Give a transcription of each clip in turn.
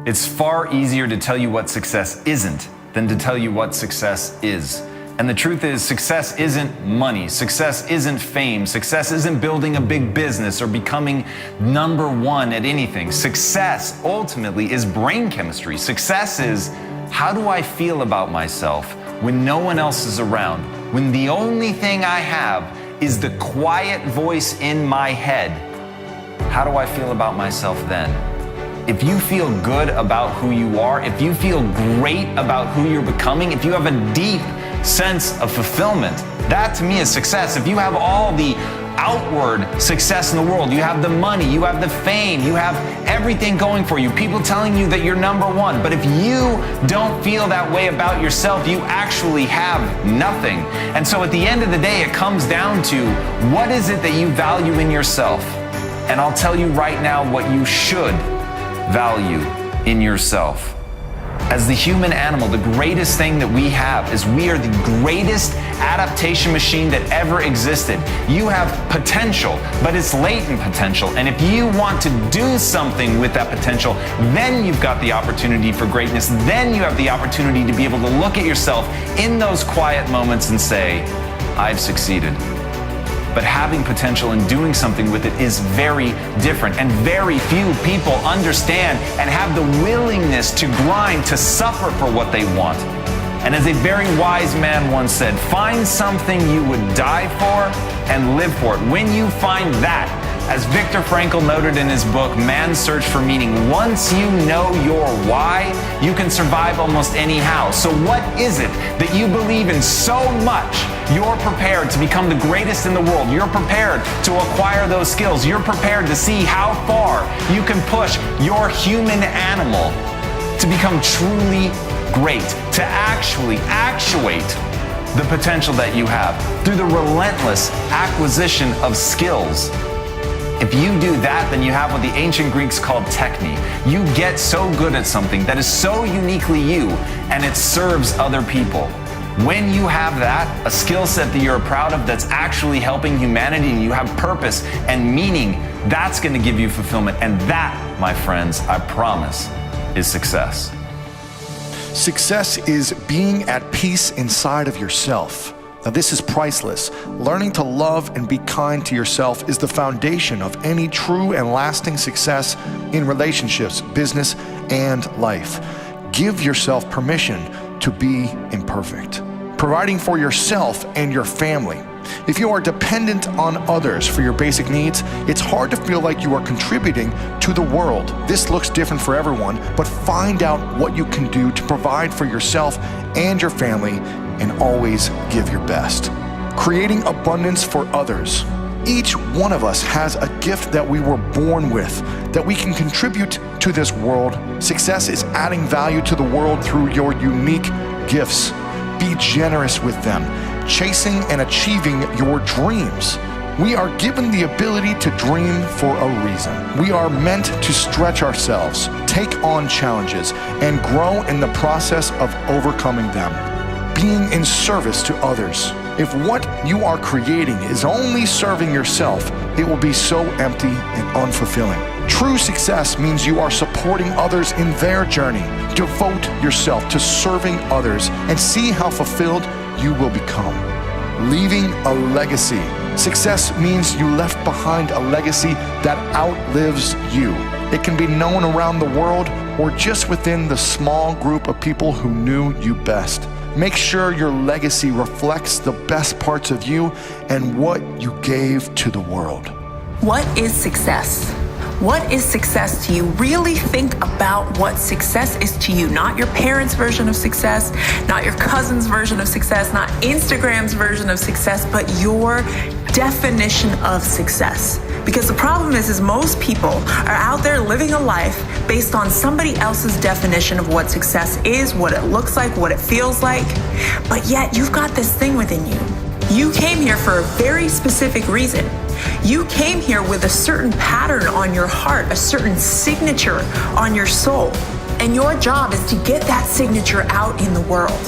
It's far easier to tell you what success isn't than to tell you what success is. And the truth is, success isn't money. Success isn't fame. Success isn't building a big business or becoming number one at anything. Success ultimately is brain chemistry. Success is, how do I feel about myself when no one else is around? When the only thing I have is the quiet voice in my head. How do I feel about myself then? If you feel good about who you are, if you feel great about who you're becoming, if you have a deep sense of fulfillment, that to me is success. If you have all the outward success in the world, you have the money, you have the fame, you have everything going for you, people telling you that you're number one, but if you don't feel that way about yourself, you actually have nothing. And so at the end of the day, it comes down to, what is it that you value in yourself? And I'll tell you right now what you should value in yourself. As the human animal, the greatest thing that we have is we are the greatest adaptation machine that ever existed. You have potential, but it's latent potential. And if you want to do something with that potential, then you've got the opportunity for greatness. Then you have the opportunity to be able to look at yourself in those quiet moments and say, I've succeeded. But having potential and doing something with it is very different. And very few people understand and have the willingness to grind, to suffer for what they want. And as a very wise man once said, find something you would die for and live for it. When you find that, as Viktor Frankl noted in his book, Man's Search for Meaning, once you know your why, you can survive almost anyhow. So what is it that you believe in so much? You're prepared to become the greatest in the world. You're prepared to acquire those skills. You're prepared to see how far you can push your human animal to become truly great, to actually actuate the potential that you have through the relentless acquisition of skills. If you do that, then you have what the ancient Greeks called techne. You get so good at something that is so uniquely you, and it serves other people. When you have that, a skill set that you're proud of that's actually helping humanity, and you have purpose and meaning, that's going to give you fulfillment. And that, my friends, I promise, is success. Success is being at peace inside of yourself. Now, this is priceless. Learning to love and be kind to yourself is the foundation of any true and lasting success in relationships, business, and life. Give yourself permission to be imperfect. Providing for yourself and your family. If you are dependent on others for your basic needs, it's hard to feel like you are contributing to the world. This looks different for everyone, but find out what you can do to provide for yourself and your family, and always give your best. Creating abundance for others. Each one of us has a gift that we were born with, that we can contribute to this world. Success is adding value to the world through your unique gifts. Be generous with them, chasing and achieving your dreams. We are given the ability to dream for a reason. We are meant to stretch ourselves, take on challenges, and grow in the process of overcoming them. Being in service to others. If what you are creating is only serving yourself, it will be so empty and unfulfilling. True success means you are supporting others in their journey. Devote yourself to serving others and see how fulfilled you will become. Leaving a legacy. Success means you left behind a legacy that outlives you. It can be known around the world or just within the small group of people who knew you best. Make sure your legacy reflects the best parts of you and what you gave to the world. What is success? What is success to you? Really think about what success is to you. Not your parents' version of success, not your cousin's version of success, not Instagram's version of success, but your definition of success. Because the problem is most people are out there living a life based on somebody else's definition of what success is, what it looks like, what it feels like. But yet you've got this thing within you. You came here for a very specific reason. You came here with a certain pattern on your heart, a certain signature on your soul. And your job is to get that signature out in the world.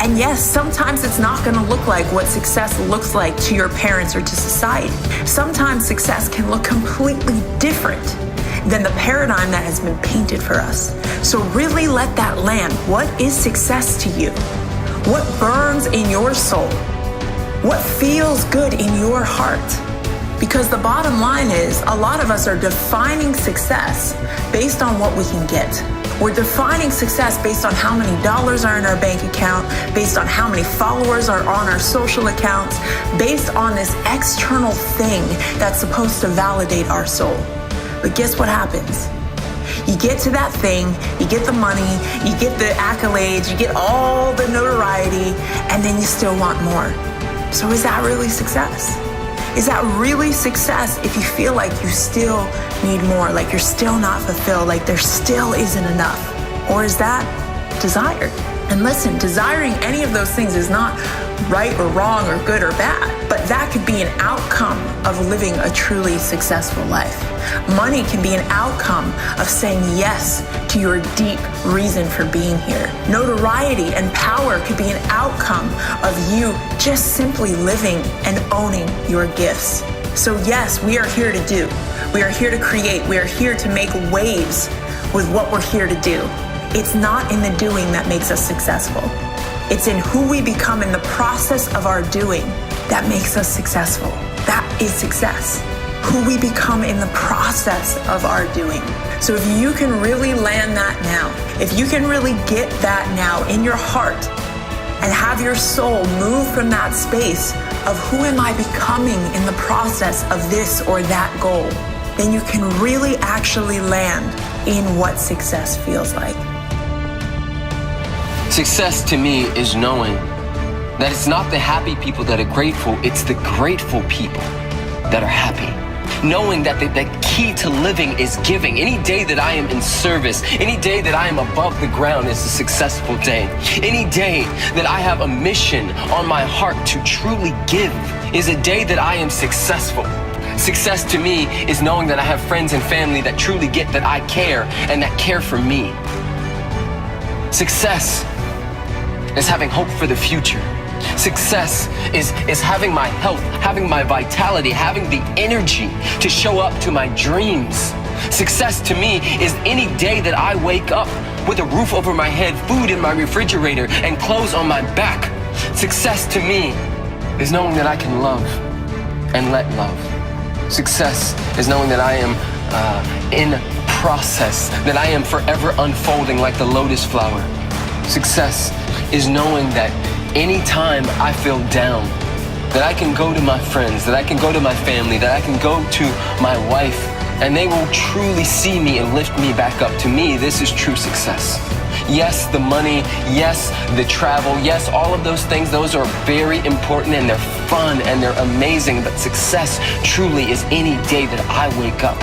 And yes, sometimes it's not going to look like what success looks like to your parents or to society. Sometimes success can look completely different. than the paradigm that has been painted for us. So really let that land. What is success to you? What burns in your soul? What feels good in your heart? Because the bottom line is, a lot of us are defining success based on what we can get. We're defining success based on how many dollars are in our bank account, based on how many followers are on our social accounts, based on this external thing that's supposed to validate our soul. But guess what happens? You get to that thing, you get the money, you get the accolades, you get all the notoriety, and then you still want more. So is that really success? Is that really success if you feel like you still need more, like you're still not fulfilled, like there still isn't enough? Or is that desire? And listen, desiring any of those things is not right or wrong or good or bad, but that could be an outcome of living a truly successful life. Money can be an outcome of saying yes to your deep reason for being here. Notoriety and power could be an outcome of you just simply living and owning your gifts. So yes, we are here to do. We are here to create. We are here to make waves with what we're here to do. It's not in the doing that makes us successful. It's in who we become in the process of our doing that makes us successful. That is success. Who we become in the process of our doing. So if you can really land that now, if you can really get that now in your heart and have your soul move from that space of who am I becoming in the process of this or that goal, then you can really actually land in what success feels like. Success to me is knowing that it's not the happy people that are grateful, it's the grateful people that are happy. Knowing that the key to living is giving. Any day that I am in service, any day that I am above the ground is a successful day. Any day that I have a mission on my heart to truly give is a day that I am successful. Success to me is knowing that I have friends and family that truly get that I care and that care for me. Success is having hope for the future. Success is having my health, having my vitality, having the energy to show up to my dreams. Success to me is any day that I wake up with a roof over my head, food in my refrigerator, and clothes on my back. Success to me is knowing that I can love and let love. Success is knowing that I am in process, that I am forever unfolding like the lotus flower. Success is knowing that anytime I feel down, that I can go to my friends, that I can go to my family, that I can go to my wife, and they will truly see me and lift me back up. To me, this is true success. Yes, the money, yes, the travel, yes, all of those things, those are very important and they're fun and they're amazing, but success truly is any day that I wake up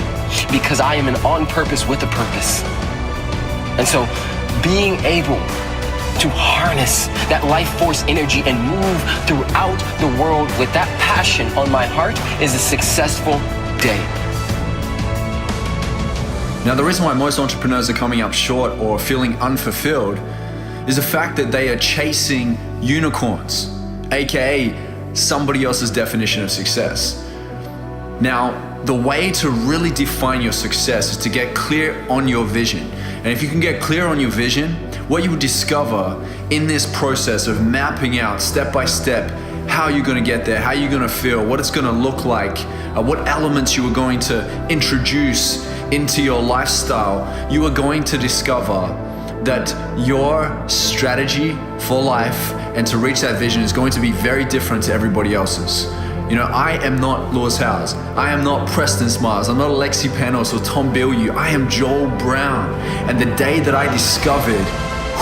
because I am on purpose with a purpose. And so being able to harness that life force energy and move throughout the world with that passion on my heart is a successful day. Now, the reason why most entrepreneurs are coming up short or feeling unfulfilled is the fact that they are chasing unicorns, aka somebody else's definition of success. Now, the way to really define your success is to get clear on your vision. And if you can get clear on your vision, what you will discover in this process of mapping out step by step how you're going to get there, how you're going to feel, what it's going to look like, what elements you are going to introduce into your lifestyle, you are going to discover that your strategy for life and to reach that vision is going to be very different to everybody else's. You know, I am not Lewis Howes. I am not Preston Smiles. I'm not Alexi Panos or Tom Bilyeu. I am Joel Brown. And the day that I discovered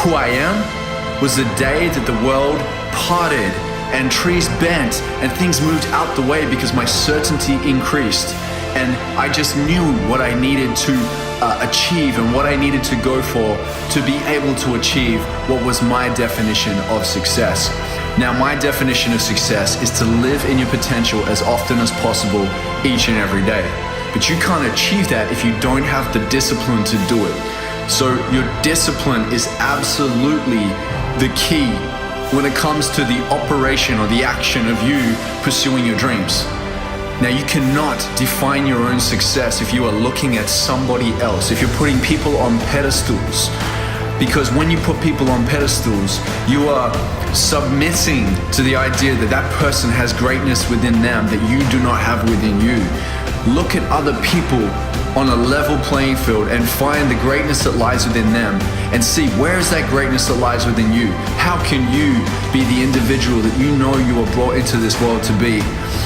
who I am was the day that the world parted and trees bent and things moved out the way because my certainty increased. And I just knew what I needed to achieve and what I needed to go for to be able to achieve what was my definition of success. Now, my definition of success is to live in your potential as often as possible each and every day. But you can't achieve that if you don't have the discipline to do it. So your discipline is absolutely the key when it comes to the operation or the action of you pursuing your dreams. Now, you cannot define your own success if you are looking at somebody else, if you're putting people on pedestals. Because when you put people on pedestals, you are submitting to the idea that that person has greatness within them that you do not have within you. Look at other people on a level playing field and find the greatness that lies within them and see where is that greatness that lies within you. How can you be the individual that you know you are brought into this world to be,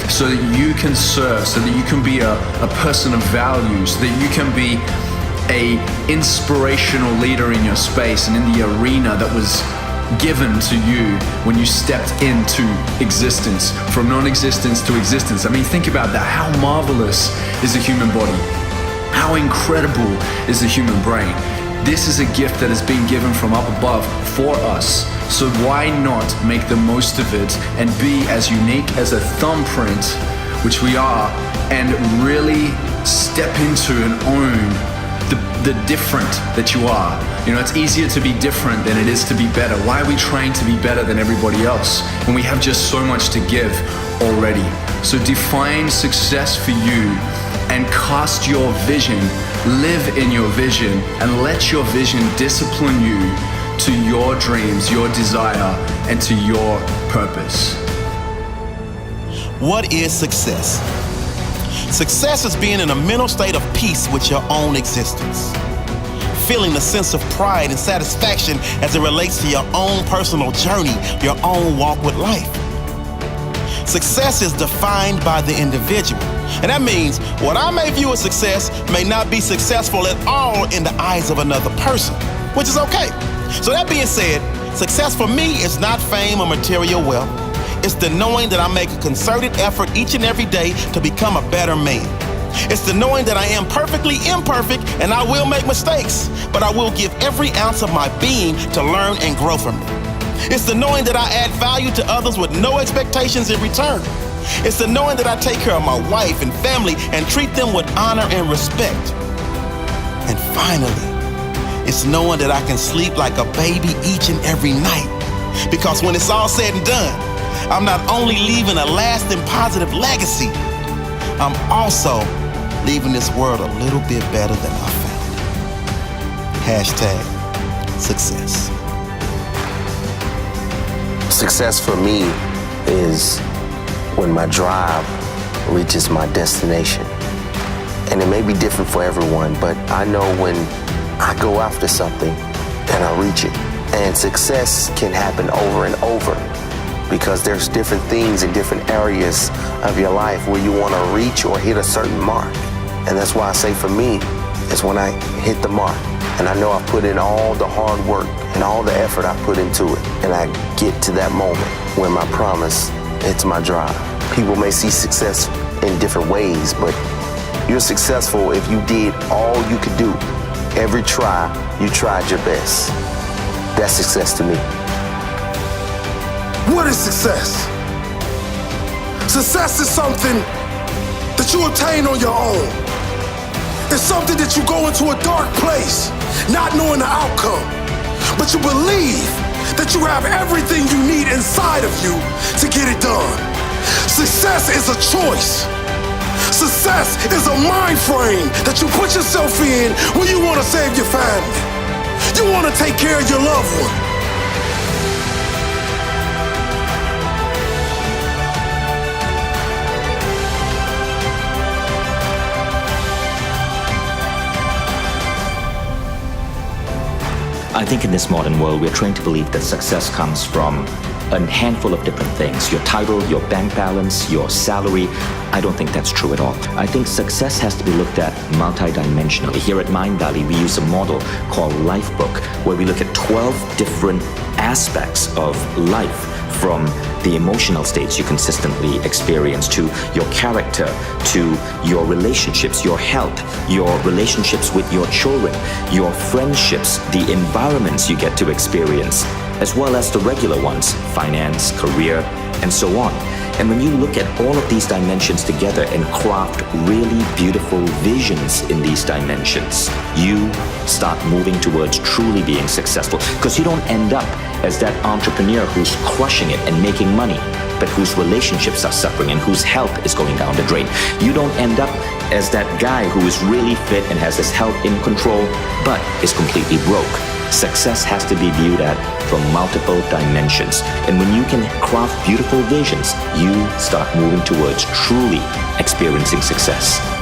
so that you can serve, so that you can be a person of value, so that you can be a inspirational leader in your space and in the arena that was given to you when you stepped into existence, from non-existence to existence. I mean, think about that. How marvelous is the human body? How incredible is the human brain? This is a gift that has been given from up above for us. So why not make the most of it and be as unique as a thumbprint, which we are, and really step into and own the different that you are. You know, it's easier to be different than it is to be better. Why are we trying to be better than everybody else when we have just so much to give already? So define success for you and cast your vision, live in your vision, and let your vision discipline you to your dreams, your desire, and to your purpose. What is success? Success is being in a mental state of peace with your own existence. Feeling a sense of pride and satisfaction as it relates to your own personal journey, your own walk with life. Success is defined by the individual. And that means what I may view as success may not be successful at all in the eyes of another person, which is okay. So that being said, success for me is not fame or material wealth. It's the knowing that I make a concerted effort each and every day to become a better man. It's the knowing that I am perfectly imperfect and I will make mistakes, but I will give every ounce of my being to learn and grow from it. It's the knowing that I add value to others with no expectations in return. It's the knowing that I take care of my wife and family and treat them with honor and respect. And finally, it's knowing that I can sleep like a baby each and every night. Because when it's all said and done, I'm not only leaving a lasting positive legacy, I'm also leaving this world a little bit better than I found it. #success. Success for me is when my drive reaches my destination. And it may be different for everyone, but I know when I go after something and I reach it. And success can happen over and over, because there's different things in different areas of your life where you want to reach or hit a certain mark. And that's why I say for me, it's when I hit the mark and I know I put in all the hard work and all the effort I put into it, and I get to that moment when my promise hits my drive. People may see success in different ways, but you're successful if you did all you could do. Every try, you tried your best. That's success to me. What is success? Success is something that you obtain on your own. It's something that you go into a dark place, not knowing the outcome, but you believe that you have everything you need inside of you to get it done. Success is a choice. Success is a mind frame that you put yourself in when you want to save your family. You want to take care of your loved one. I think in this modern world, we're trained to believe that success comes from a handful of different things. Your title, your bank balance, your salary. I don't think that's true at all. I think success has to be looked at multidimensionally. Here at Mindvalley, we use a model called Lifebook, where we look at 12 different aspects of life, from the emotional states you consistently experience, to your character, to your relationships, your health, your relationships with your children, your friendships, the environments you get to experience, as well as the regular ones, finance, career, and so on. And when you look at all of these dimensions together and craft really beautiful visions in these dimensions, you start moving towards truly being successful. Because you don't end up as that entrepreneur who's crushing it and making money, but whose relationships are suffering and whose health is going down the drain. You don't end up as that guy who is really fit and has his health in control, but is completely broke. Success has to be viewed at from multiple dimensions. And when you can craft beautiful visions, you start moving towards truly experiencing success.